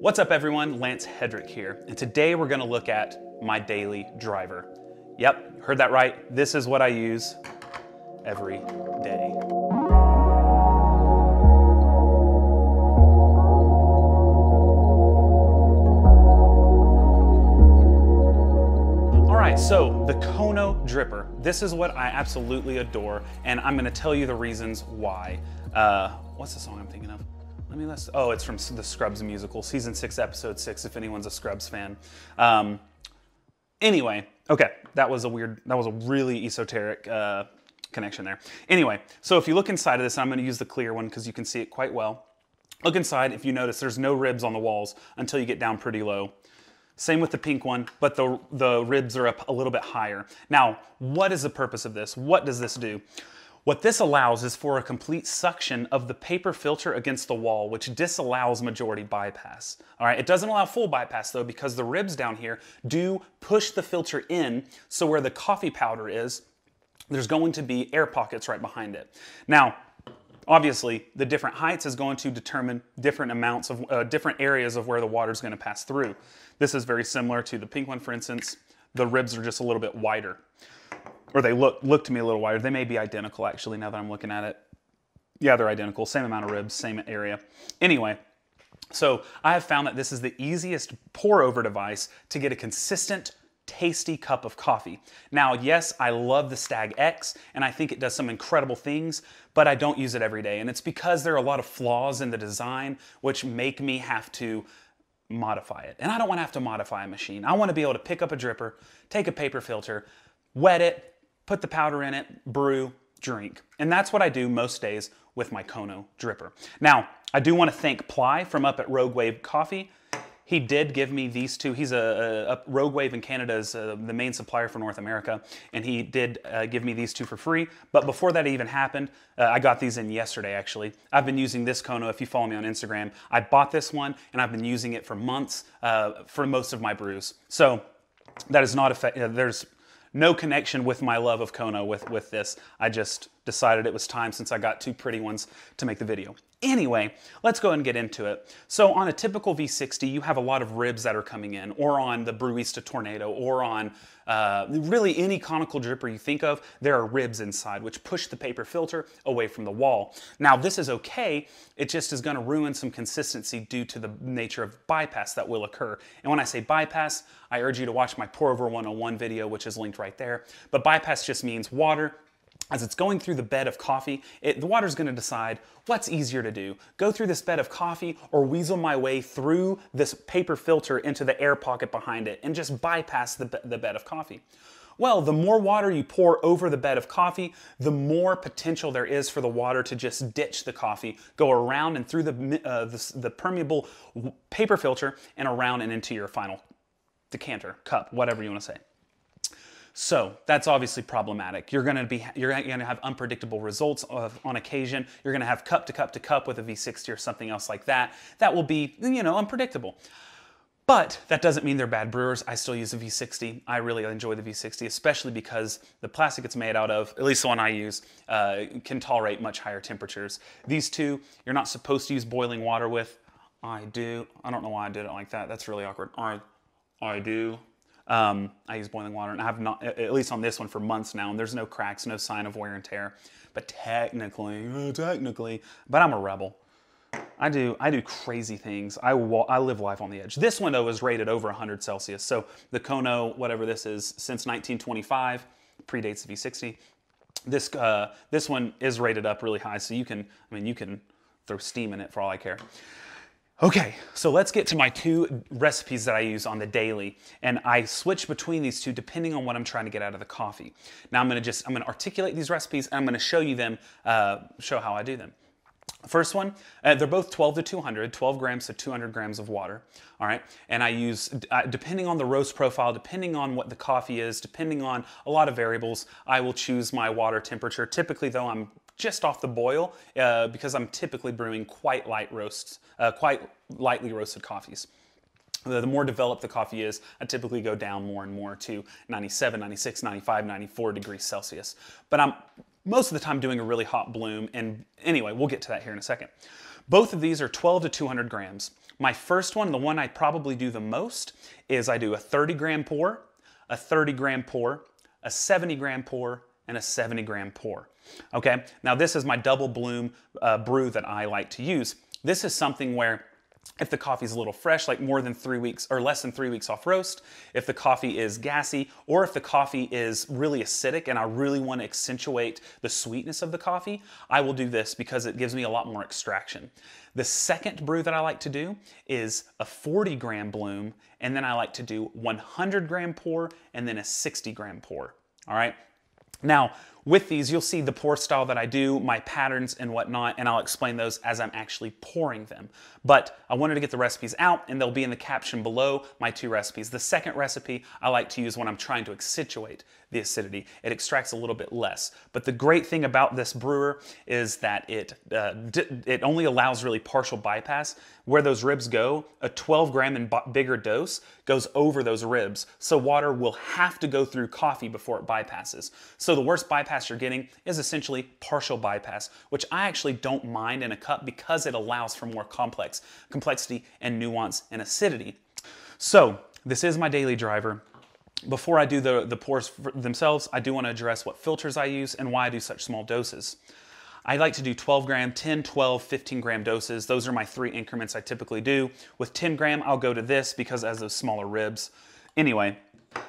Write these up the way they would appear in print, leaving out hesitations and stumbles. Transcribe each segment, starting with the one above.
What's up everyone, Lance Hedrick here, and today we're going to look at my daily driver. Yep, heard that right, this is what I use every day. Alright, so the Kono Dripper, this is what I absolutely adore, and I'm going to tell you the reasons why. What's the song I'm thinking of? Oh, it's from the Scrubs musical, season 6, episode 6, if anyone's a Scrubs fan. Anyway, okay, that was a really esoteric connection there. Anyway, so if you look inside of this, I'm going to use the clear one because you can see it quite well. Look inside, if you notice, there's no ribs on the walls until you get down pretty low. Same with the pink one, but the ribs are up a little bit higher. Now, what is the purpose of this? What does this do? What this allows is for a complete suction of the paper filter against the wall, which disallows majority bypass. All right, it doesn't allow full bypass though, because the ribs down here do push the filter in, so where the coffee powder is, there's going to be air pockets right behind it. Now, obviously, the different heights is going to determine different amounts of, different areas of where the water is going to pass through. This is very similar to the pink one, for instance. The ribs are just a little bit wider. Or they look to me a little wider. They may be identical, actually, now that I'm looking at it. Yeah, they're identical. Same amount of ribs, same area. Anyway, so I have found that this is the easiest pour-over device to get a consistent, tasty cup of coffee. Now, yes, I love the Stag X, and I think it does some incredible things, but I don't use it every day. And it's because there are a lot of flaws in the design, which make me have to modify it. And I don't want to have to modify a machine. I want to be able to pick up a dripper, take a paper filter, wet it, put the powder in it, brew, drink. And that's what I do most days with my Kono Dripper. Now, I do want to thank Ply from up at Rogue Wave Coffee. He did give me these two. He's Rogue Wave in Canada is the main supplier for North America, and he did give me these two for free. But before that even happened, I got these in yesterday, actually. I've been using this Kono, if you follow me on Instagram. I bought this one, and I've been using it for months for most of my brews. So that is not there's no connection with my love of Kono with this. I just decided it was time, since I got two pretty ones, to make the video. Anyway, let's go ahead and get into it. So on a typical V60, you have a lot of ribs that are coming in, or on the Brewista Tornado, or on really any conical dripper you think of, there are ribs inside, which push the paper filter away from the wall. Now, this is okay, it just is gonna ruin some consistency due to the nature of bypass that will occur. And when I say bypass, I urge you to watch my Pour Over 101 video, which is linked right there. But bypass just means water, as it's going through the bed of coffee, the water's going to decide what's easier to do. Go through this bed of coffee or weasel my way through this paper filter into the air pocket behind it and just bypass the bed of coffee. Well, the more water you pour over the bed of coffee, the more potential there is for the water to just ditch the coffee, go around and through the permeable paper filter and around and into your final decanter, cup, whatever you want to say. So that's obviously problematic. You're gonna have unpredictable results on occasion. You're gonna have cup to cup to cup with a V60 or something else like that. That will be, unpredictable. But that doesn't mean they're bad brewers. I still use a V60. I really enjoy the V60, especially because the plastic it's made out of, at least the one I use, can tolerate much higher temperatures. These two, you're not supposed to use boiling water with. I do. I don't know why I did it like that. That's really awkward. I do. I use boiling water, and I have not, at least on this one, for months now, and there's no cracks, no sign of wear and tear. But technically, but I'm a rebel. I do crazy things. I live life on the edge. This one, though, is rated over 100 Celsius. So the Kono, whatever this is, since 1925, predates the V60. This one is rated up really high, so you can throw steam in it for all I care. Okay, so let's get to my two recipes that I use on the daily, and I switch between these two depending on what I'm trying to get out of the coffee. Now I'm gonna articulate these recipes, and I'm gonna show you them, show how I do them. First one, they're both 12 to 200, 12 grams to 200 grams of water, all right? And I use, depending on the roast profile, depending on what the coffee is, depending on a lot of variables, I will choose my water temperature. Typically, though, I'm just off the boil because I'm typically brewing quite lightly roasted coffees. The more developed the coffee is, I typically go down more and more to 97, 96, 95, 94 degrees Celsius. But I'm most of the time doing a really hot bloom, and anyway, we'll get to that here in a second. Both of these are 12 to 200 grams. My first one, the one I probably do the most, is I do a 30-gram pour, a 30-gram pour, a 70-gram pour, and a 70-gram pour. Okay, now this is my double bloom brew that I like to use. This is something where if the coffee is a little fresh, like more than 3 weeks or less than 3 weeks off roast, if the coffee is gassy, or if the coffee is really acidic and I really want to accentuate the sweetness of the coffee, I will do this because it gives me a lot more extraction. The second brew that I like to do is a 40-gram bloom, and then I like to do 100-gram pour and then a 60-gram pour. All right. Now, with these, you'll see the pour style that I do, my patterns and whatnot, and I'll explain those as I'm actually pouring them. But I wanted to get the recipes out, and they'll be in the caption below, my 2 recipes. The second recipe I like to use when I'm trying to accentuate the acidity. It extracts a little bit less. But the great thing about this brewer is that it only allows really partial bypass. Where those ribs go, a 12-gram and bigger dose goes over those ribs. So water will have to go through coffee before it bypasses. So the worst bypass you're getting is essentially partial bypass, which I actually don't mind in a cup because it allows for more complexity and nuance and acidity. So this is my daily driver. Before I do the pours themselves, I do want to address what filters I use and why I do such small doses. I like to do 12-gram, 10, 12, 15-gram doses. Those are my 3 increments I typically do. With 10-gram, I'll go to this because it has those smaller ribs. Anyway,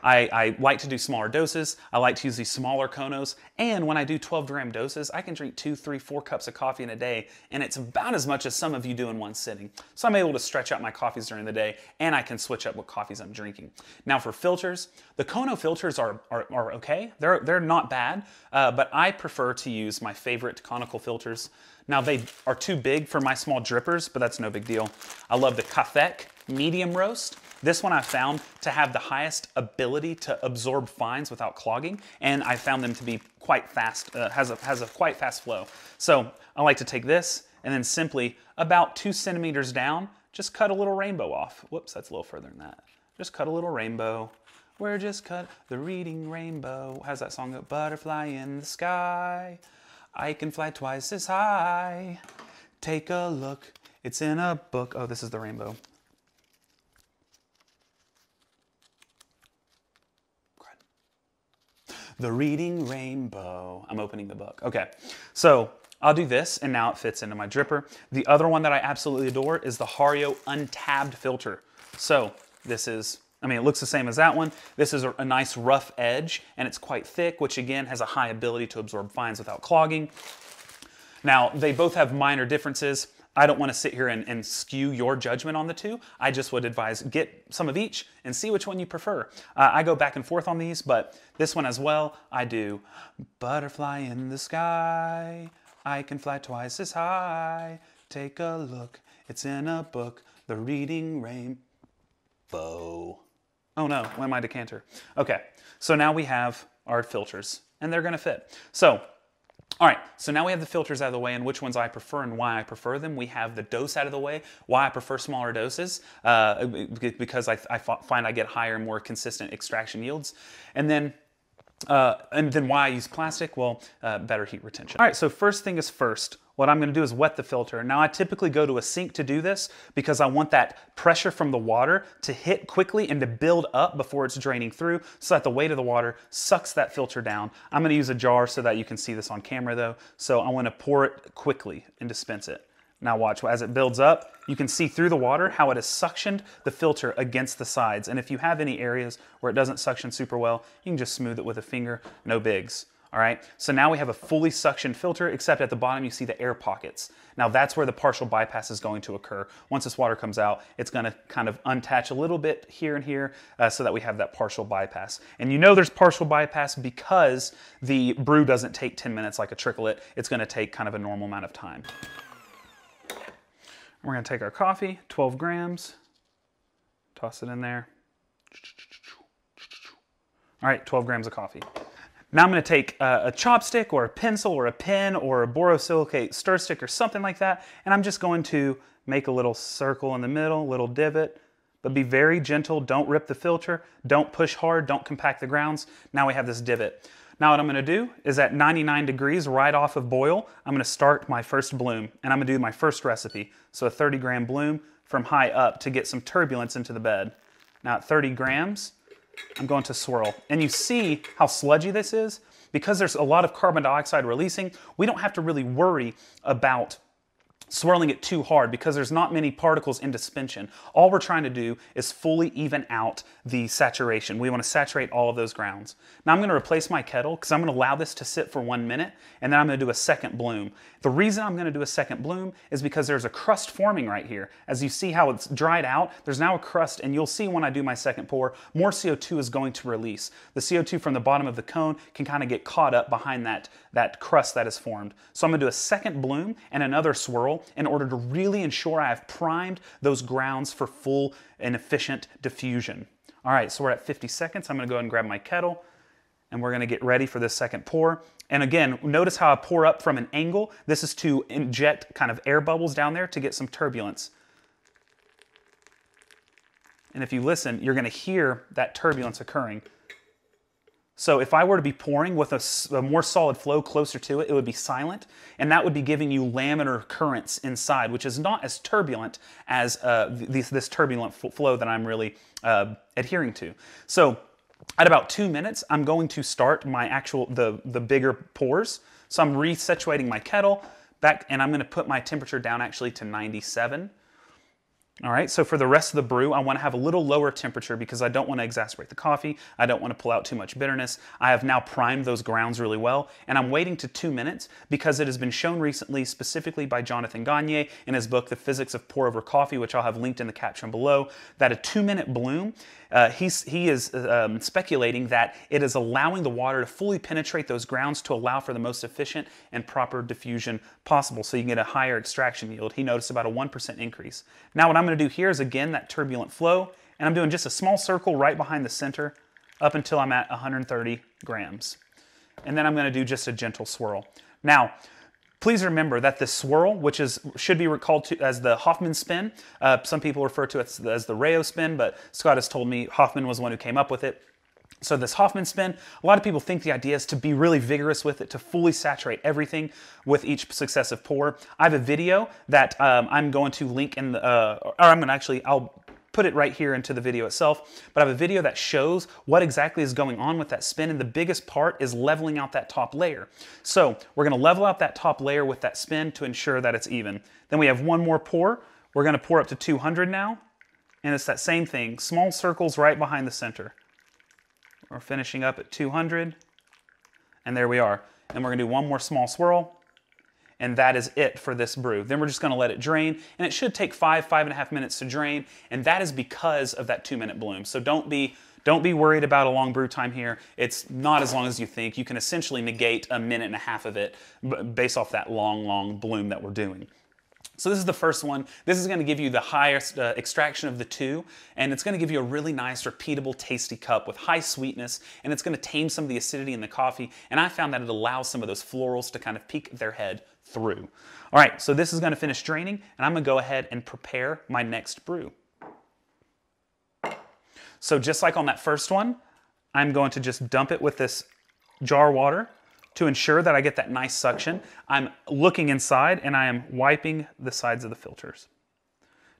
I like to do smaller doses. I like to use these smaller Konos. And when I do 12-gram doses, I can drink 2, 3, 4 cups of coffee in a day. And it's about as much as some of you do in one sitting. So I'm able to stretch out my coffees during the day, and I can switch up what coffees I'm drinking. Now for filters, the Kono filters are okay. They're not bad, but I prefer to use my favorite conical filters. Now they are too big for my small drippers, but that's no big deal. I love the Kafek medium roast. This one I found to have the highest ability to absorb fines without clogging, and I found them to be quite fast, has a quite fast flow. So I like to take this and then simply about 2 centimeters down, just cut a little rainbow off. Whoops, that's a little further than that. Just cut a little rainbow. We're just cut the reading rainbow. How's that song go? Butterfly in the sky. I can fly twice as high. Take a look, it's in a book. Oh, this is the rainbow. The reading rainbow. I'm opening the book. Okay, so I'll do this, and now it fits into my dripper. The other one that I absolutely adore is the Hario untabbed filter. So this is, I mean, it looks the same as that one. This is a nice rough edge, and it's quite thick, which again has a high ability to absorb fines without clogging. Now, they both have minor differences. I don't want to sit here and skew your judgment on the two. I just would advise get some of each and see which one you prefer. I go back and forth on these, but this one as well, I do butterfly in the sky. I can fly twice as high. Take a look, it's in a book. The reading rainbow. Oh no, why my decanter? Okay, so now we have our filters, and they're gonna fit. So, all right, so now we have the filters out of the way and which ones I prefer and why I prefer them. We have the dose out of the way, why I prefer smaller doses, because I find I get higher and more consistent extraction yields. And then why I use plastic, well, better heat retention. All right, so first thing is first. What I'm gonna do is wet the filter. Now I typically go to a sink to do this because I want that pressure from the water to hit quickly and to build up before it's draining through so that the weight of the water sucks that filter down. I'm gonna use a jar so that you can see this on camera though. So I wanna pour it quickly and dispense it. Now watch, as it builds up, you can see through the water how it has suctioned the filter against the sides. And if you have any areas where it doesn't suction super well, you can just smooth it with a finger, no bigs. All right, so now we have a fully suctioned filter, except at the bottom you see the air pockets. Now that's where the partial bypass is going to occur. Once this water comes out, it's gonna kind of untach a little bit here and here so that we have that partial bypass. And you know there's partial bypass because the brew doesn't take 10 minutes like a tricklet. It's gonna take kind of a normal amount of time. We're gonna take our coffee, 12 grams, toss it in there. All right, 12 grams of coffee. Now I'm going to take a chopstick or a pencil or a pen or a borosilicate stir stick or something like that, and I'm just going to make a little circle in the middle, little divot, but be very gentle. Don't rip the filter. Don't push hard. Don't compact the grounds. Now we have this divot. Now what I'm gonna do is at 99 degrees right off of boil, I'm gonna start my first bloom and I'm gonna do my first recipe. So a 30-gram bloom from high up to get some turbulence into the bed. Now at 30 grams, I'm going to swirl. And you see how sludgy this is? Because there's a lot of carbon dioxide releasing, we don't have to really worry about swirling it too hard because there's not many particles in suspension. All we're trying to do is fully even out the saturation. We want to saturate all of those grounds. Now I'm going to replace my kettle because I'm going to allow this to sit for 1 minute and then I'm going to do a second bloom. The reason I'm going to do a second bloom is because there's a crust forming right here. As you see how it's dried out, there's now a crust, and you'll see when I do my second pour, more CO2 is going to release. The CO2 from the bottom of the cone can kind of get caught up behind that crust that is formed. So I'm going to do a second bloom and another swirl in order to really ensure I have primed those grounds for full and efficient diffusion. All right, so we're at 50 seconds. I'm going to go ahead and grab my kettle and we're going to get ready for this second pour. And again, notice how I pour up from an angle. This is to inject kind of air bubbles down there to get some turbulence. And if you listen, you're going to hear that turbulence occurring. So if I were to be pouring with a more solid flow closer to it, it would be silent, and that would be giving you laminar currents inside, which is not as turbulent as this turbulent flow that I'm really adhering to. So at about 2 minutes, I'm going to start my the bigger pours. So I'm resituating my kettle back, and I'm going to put my temperature down actually to 97. All right, so for the rest of the brew, I want to have a little lower temperature because I don't want to exacerbate the coffee. I don't want to pull out too much bitterness. I have now primed those grounds really well, and I'm waiting to 2 minutes because it has been shown recently, specifically by Jonathan Gagne in his book, The Physics of Pour Over Coffee, which I'll have linked in the caption below, that a 2-minute bloom, he is speculating that it is allowing the water to fully penetrate those grounds to allow for the most efficient and proper diffusion possible, so you can get a higher extraction yield. He noticed about a 1% increase. Now what I'm going to do here is again that turbulent flow, and I'm doing just a small circle right behind the center up until I'm at 130 grams. And then I'm going to do just a gentle swirl. Now, please remember that this swirl, which should be recalled as the Hoffman spin, some people refer to it as the Rayo spin, but Scott has told me Hoffman was the one who came up with it. So this Hoffman spin, a lot of people think the idea is to be really vigorous with it, to fully saturate everything with each successive pour. I have a video that I'm going to link in the, I'll put it right here into the video itself, but I have a video that shows what exactly is going on with that spin, and the biggest part is leveling out that top layer. So we're going to level out that top layer with that spin to ensure that it's even. Then we have one more pour. We're going to pour up to 200 now, and it's that same thing, small circles right behind the center. We're finishing up at 200, and there we are. And we're going to do one more small swirl, and that is it for this brew. Then we're just going to let it drain, and it should take 5.5 minutes to drain, and that is because of that 2-minute bloom. So don't be worried about a long brew time here. It's not as long as you think. You can essentially negate 1.5 minutes of it based off that long bloom that we're doing. So this is the first one. This is going to give you the highest extraction of the two, and it's going to give you a really nice, repeatable, tasty cup with high sweetness, and it's going to tame some of the acidity in the coffee, and I found that it allows some of those florals to kind of peek their head through. All right, so this is going to finish draining, and I'm going to go ahead and prepare my next brew. So just like on that first one, I'm going to just dump it with this jar water to ensure that I get that nice suction. I'm looking inside and I am wiping the sides of the filters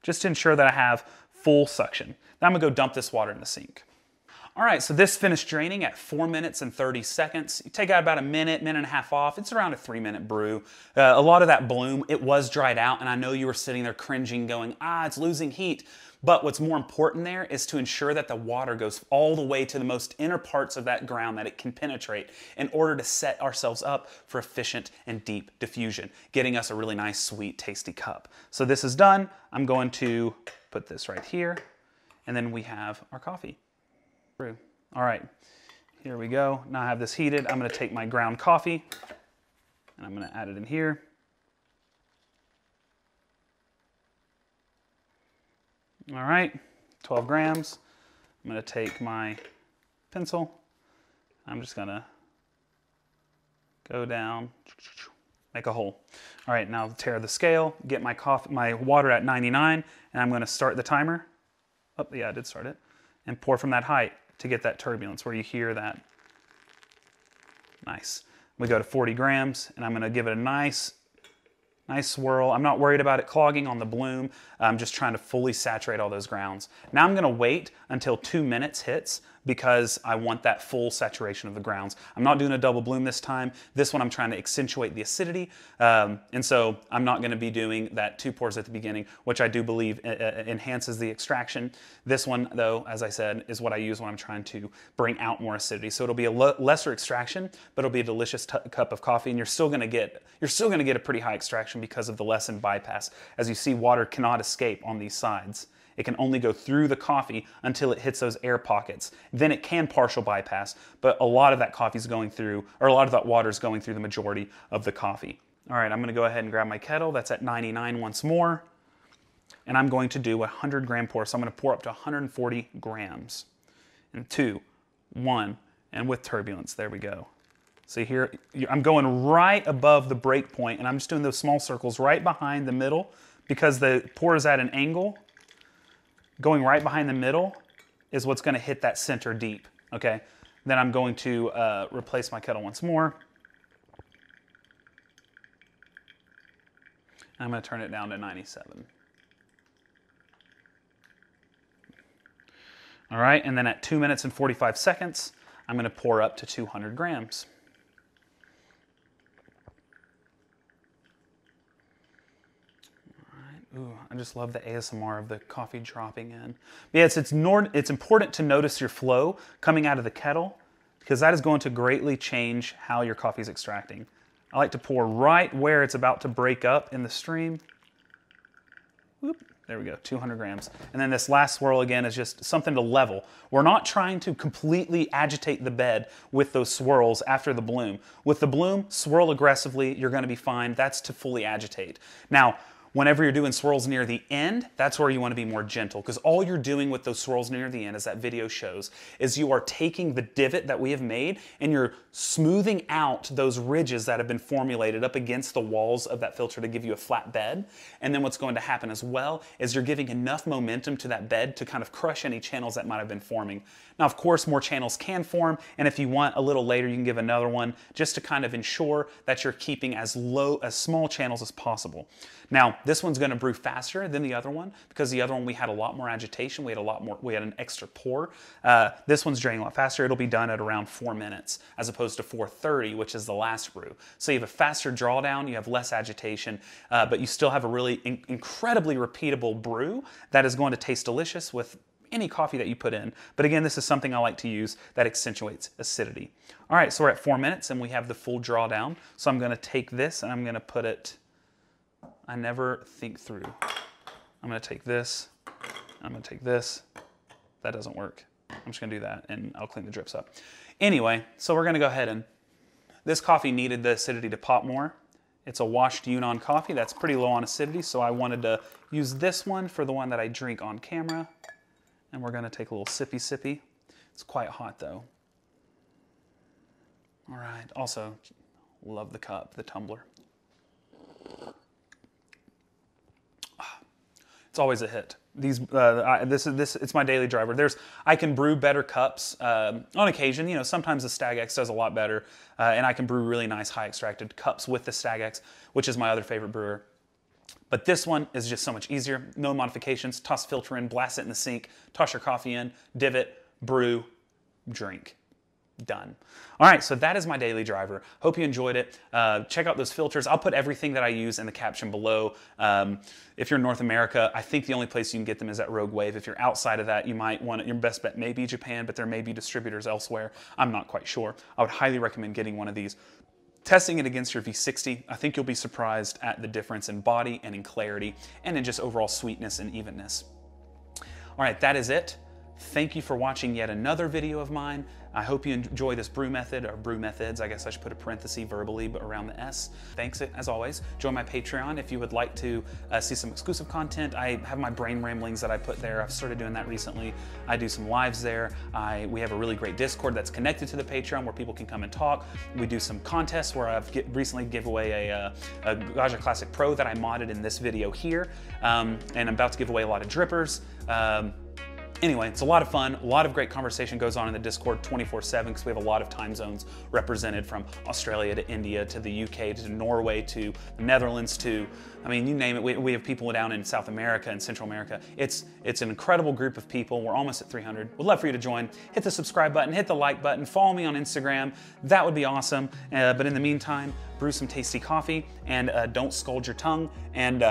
just to ensure that I have full suction. Now I'm gonna go dump this water in the sink. All right, so this finished draining at 4 minutes and 30 seconds. You take out about a minute and a half off. It's around a 3-minute brew. A lot of that bloom, it was dried out, and I know you were sitting there cringing going, it's losing heat. But what's more important there is to ensure that the water goes all the way to the most inner parts of that ground that it can penetrate in order to set ourselves up for efficient and deep diffusion, getting us a really nice, sweet, tasty cup. So this is done. I'm going to put this right here, and then we have our coffee brew. All right, here we go. Now I have this heated. I'm going to take my ground coffee, and I'm going to add it in here. All right, 12 grams. I'm going to take my pencil. I'm just going to go down, make a hole. All right, now tear the scale, get my water at 99, and I'm going to start the timer. Oh, yeah, I did start it. And pour from that height to get that turbulence where you hear that. Nice. We go to 40 grams, and I'm gonna give it a nice swirl. I'm not worried about it clogging on the bloom. I'm just trying to fully saturate all those grounds. Now I'm gonna wait until 2 minutes hits because I want that full saturation of the grounds. I'm not doing a double bloom this time. This one I'm trying to accentuate the acidity, and so I'm not gonna be doing that 2 pours at the beginning, which I do believe enhances the extraction. This one, though, as I said, is what I use when I'm trying to bring out more acidity. So it'll be a lesser extraction, but it'll be a delicious cup of coffee, and you're still gonna get a pretty high extraction because of the lessened bypass. As you see, water cannot escape on these sides. It can only go through the coffee until it hits those air pockets. Then it can partial bypass, but a lot of that coffee's going through, or a lot of that water's going through the majority of the coffee. All right, I'm gonna go ahead and grab my kettle. That's at 99 once more. And I'm going to do a 100-gram pour. So I'm gonna pour up to 140 grams. And 2, 1, and with turbulence, there we go. See here, I'm going right above the break point, and I'm just doing those small circles right behind the middle because the pour is at an angle. Going right behind the middle is what's going to hit that center deep, okay? Then I'm going to replace my kettle once more. I'm going to turn it down to 97. All right, and then at 2 minutes and 45 seconds, I'm going to pour up to 200 grams. Ooh, I just love the ASMR of the coffee dropping in. But yeah, it's important to notice your flow coming out of the kettle because that is going to greatly change how your coffee is extracting. I like to pour right where it's about to break up in the stream. Whoop, there we go, 200 grams. And then this last swirl again is just something to level. We're not trying to completely agitate the bed with those swirls after the bloom. With the bloom, swirl aggressively, you're gonna be fine. That's to fully agitate. Now, whenever you're doing swirls near the end, that's where you want to be more gentle because all you're doing with those swirls near the end, as that video shows, is you are taking the divot that we have made and you're smoothing out those ridges that have been formulated up against the walls of that filter to give you a flat bed. And then what's going to happen as well is you're giving enough momentum to that bed to kind of crush any channels that might have been forming. Now, of course, more channels can form, and if you want a little later, you can give another one just to kind of ensure that you're keeping as small channels as possible. Now, this one's gonna brew faster than the other one because the other one we had a lot more agitation, we had an extra pour. This one's draining a lot faster. It'll be done at around 4 minutes as opposed to 4:30, which is the last brew. So you have a faster drawdown, you have less agitation, but you still have a really incredibly repeatable brew that is going to taste delicious with any coffee that you put in. But again, this is something I like to use that accentuates acidity. All right, so we're at 4 minutes and we have the full drawdown. So I'm gonna take this and I'm gonna put it, I never think through. I'm gonna take this, I'm gonna take this. That doesn't work. I'm just gonna do that and I'll clean the drips up. Anyway, so we're gonna go ahead and, this coffee needed the acidity to pop more. It's a washed Yunnan coffee that's pretty low on acidity, so I wanted to use this one for the one that I drink on camera. And we're gonna take a little sippy. It's quite hot though. All right, also, love the cup, the tumbler. It's always a hit. It's my daily driver. I can brew better cups on occasion. You know, sometimes the Stag X does a lot better, and I can brew really nice high extracted cups with the Stag X, which is my other favorite brewer. But this one is just so much easier. No modifications. Toss filter in, blast it in the sink, toss your coffee in, divot, brew, drink. Done. All right, so that is my daily driver. Hope you enjoyed it. Check out those filters. I'll put everything that I use in the caption below. If you're in North America, I think the only place you can get them is at Rogue Wave. If you're outside of that, you might want it. Your best bet may be Japan, but there may be distributors elsewhere. I'm not quite sure. I would highly recommend getting one of these. Testing it against your V60, I think you'll be surprised at the difference in body and in clarity and in just overall sweetness and evenness. All right, that is it. Thank you for watching yet another video of mine. I hope you enjoy this brew method, or brew methods. I guess I should put a parenthesis verbally, but around the S. Thanks, as always. Join my Patreon if you would like to see some exclusive content. I have my brain ramblings that I put there. I've started doing that recently. I do some lives there. We have a really great Discord that's connected to the Patreon where people can come and talk. We do some contests where I've recently given away a Gaggia Classic Pro that I modded in this video here. And I'm about to give away a lot of drippers. Anyway, it's a lot of fun. A lot of great conversation goes on in the Discord 24/7 because we have a lot of time zones represented, from Australia to India to the UK to Norway to the Netherlands to, I mean, you name it. We have people down in South America and Central America. It's an incredible group of people. We're almost at 300. Would love for you to join. Hit the subscribe button, hit the like button, follow me on Instagram. That would be awesome. But in the meantime, brew some tasty coffee and don't scald your tongue, and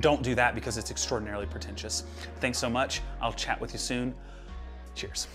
don't do that because it's extraordinarily pretentious. Thanks so much. I'll chat with you soon. Cheers.